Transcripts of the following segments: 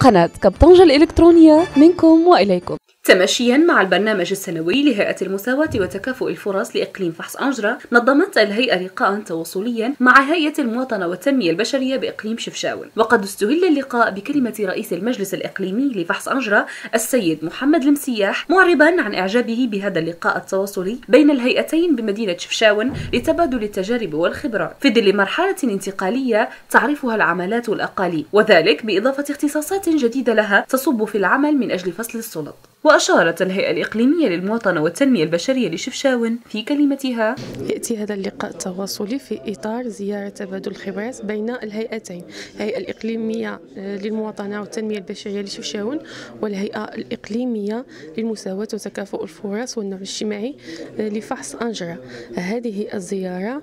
قناة كبطنجة الإلكترونية منكم وإليكم. تماشيا مع البرنامج السنوي لهيئة المساواة وتكافؤ الفرص لإقليم فحص أنجرة، نظمت الهيئة لقاء تواصليا مع هيئة المواطنة والتنمية البشرية بإقليم شفشاون. وقد استهل اللقاء بكلمة رئيس المجلس الإقليمي لفحص أنجرة السيد محمد المسياح، معربا عن إعجابه بهذا اللقاء التواصلي بين الهيئتين بمدينة شفشاون لتبادل التجارب والخبرات في ظل مرحلة انتقالية تعرفها العمالات والأقاليم، وذلك بإضافة اختصاصات جديدة لها تصب في العمل من أجل فصل السلط. وأشارت الهيئة الإقليمية للمواطنة والتنمية البشرية لشفشاون في كلمتها: يأتي هذا اللقاء التواصلي في إطار زيارة تبادل الخبرات بين الهيئتين، الهيئة الإقليمية للمواطنة والتنمية البشرية لشفشاون والهيئة الإقليمية للمساواة وتكافؤ الفرص والنمو الاجتماعي لفحص أنجرة. هذه الزيارة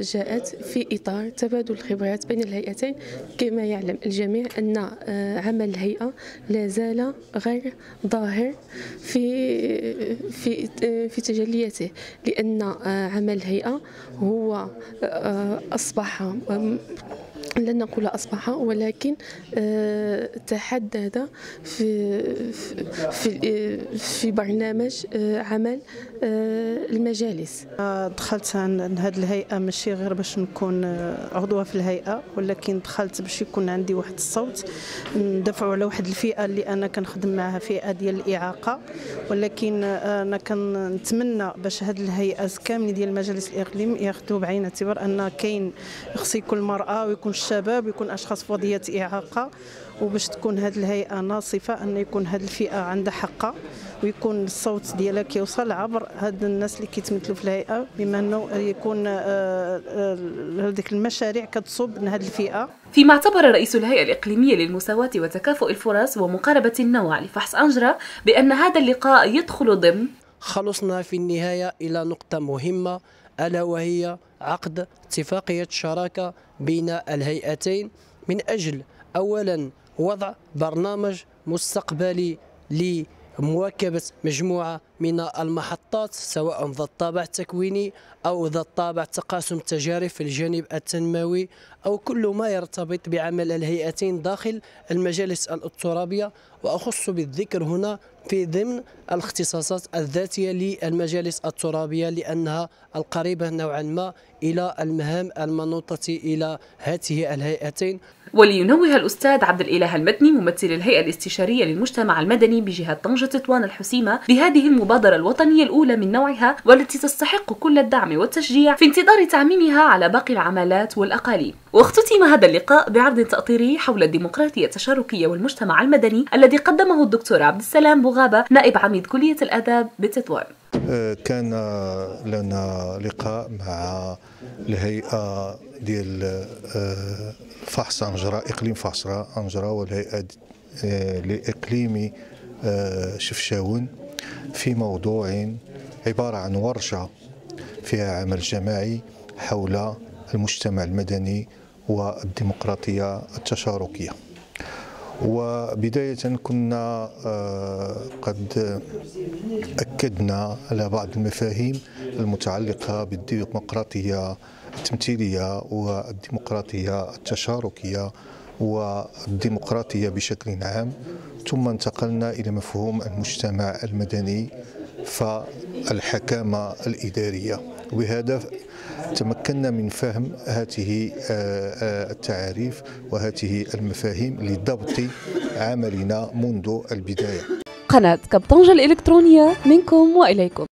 جاءت في إطار تبادل الخبرات بين الهيئتين. كما يعلم الجميع أن عمل الهيئة لا زال غير ظاهر في تجلياته، لأن عمل الهيئة هو أصبح، لن نقول أصبح، ولكن تحدد في برنامج عمل المجالس. دخلت عن هذه الهيئة ماشي غير باش نكون عضوة في الهيئة، ولكن دخلت باش يكون عندي واحد الصوت ندافعوا على واحد الفئة اللي أنا كنخدم معها، فئة ديال الإعاقة. ولكن أنا كنتمنى باش هذه الهيئات كاملين ديال المجالس الإقليم ياخذوا بعين الاعتبار أن كاين خص يكون المرأة ويكون الشباب ويكون أشخاص في وضعية إعاقة، وباش تكون هذه الهيئة ناصفة أن يكون هذه الفئة عندها حقها ويكون الصوت ديالها كيوصل عبر هاد الناس اللي كيتمثلوا في الهيئة، بما أنه يكون هذيك المشاريع كتصب لهذه الفئة. فيما اعتبر رئيس الهيئة الإقليمية للمساواة وتكافؤ الفرص ومقاربة النوع لفحص أنجرة بأن هذا اللقاء يدخل ضمن خلصنا في النهاية إلى نقطة مهمة، ألا وهي عقد اتفاقية شراكة بين الهيئتين من أجل أولا وضع برنامج مستقبلي لمواكبة مجموعة من المحطات، سواء ذات الطابع التكويني أو ذات الطابع تقاسم التجارب في الجانب التنموي، أو كل ما يرتبط بعمل الهيئتين داخل المجالس الترابية. وأخص بالذكر هنا في ضمن الاختصاصات الذاتية للمجالس الترابية، لأنها القريبة نوعا ما إلى المهام المنوطة إلى هذه الهيئتين. ولينوه الأستاذ عبد الإله المدني ممثل الهيئة الاستشارية للمجتمع المدني بجهة طنجة تطوان الحسيمة بهذه المبادرة الوطنية الأولى من نوعها، والتي تستحق كل الدعم والتشجيع في انتظار تعميمها على باقي العمالات والأقاليم. واختتم هذا اللقاء بعرض تأطيري حول الديمقراطية التشاركية والمجتمع المدني الذي قدمه الدكتور عبد السلام بوغابة نائب عميد كلية الآداب بتطوان. كان لنا لقاء مع الهيئة ديال فحص أنجرة، إقليم فحص أنجرة، والهيئة الإقليمي شفشاون، في موضوع عبارة عن ورشة فيها عمل جماعي حول المجتمع المدني والديمقراطية التشاركية. وبداية كنا قد أكدنا على بعض المفاهيم المتعلقة بالديمقراطية التمثيلية والديمقراطية التشاركية والديمقراطية بشكل عام، ثم انتقلنا إلى مفهوم المجتمع المدني فالحكامة الإدارية، وبهذا تمكنا من فهم هذه التعاريف وهذه المفاهيم لضبط عملنا منذ البداية. قناة كبطنجة الإلكترونية منكم وإليكم.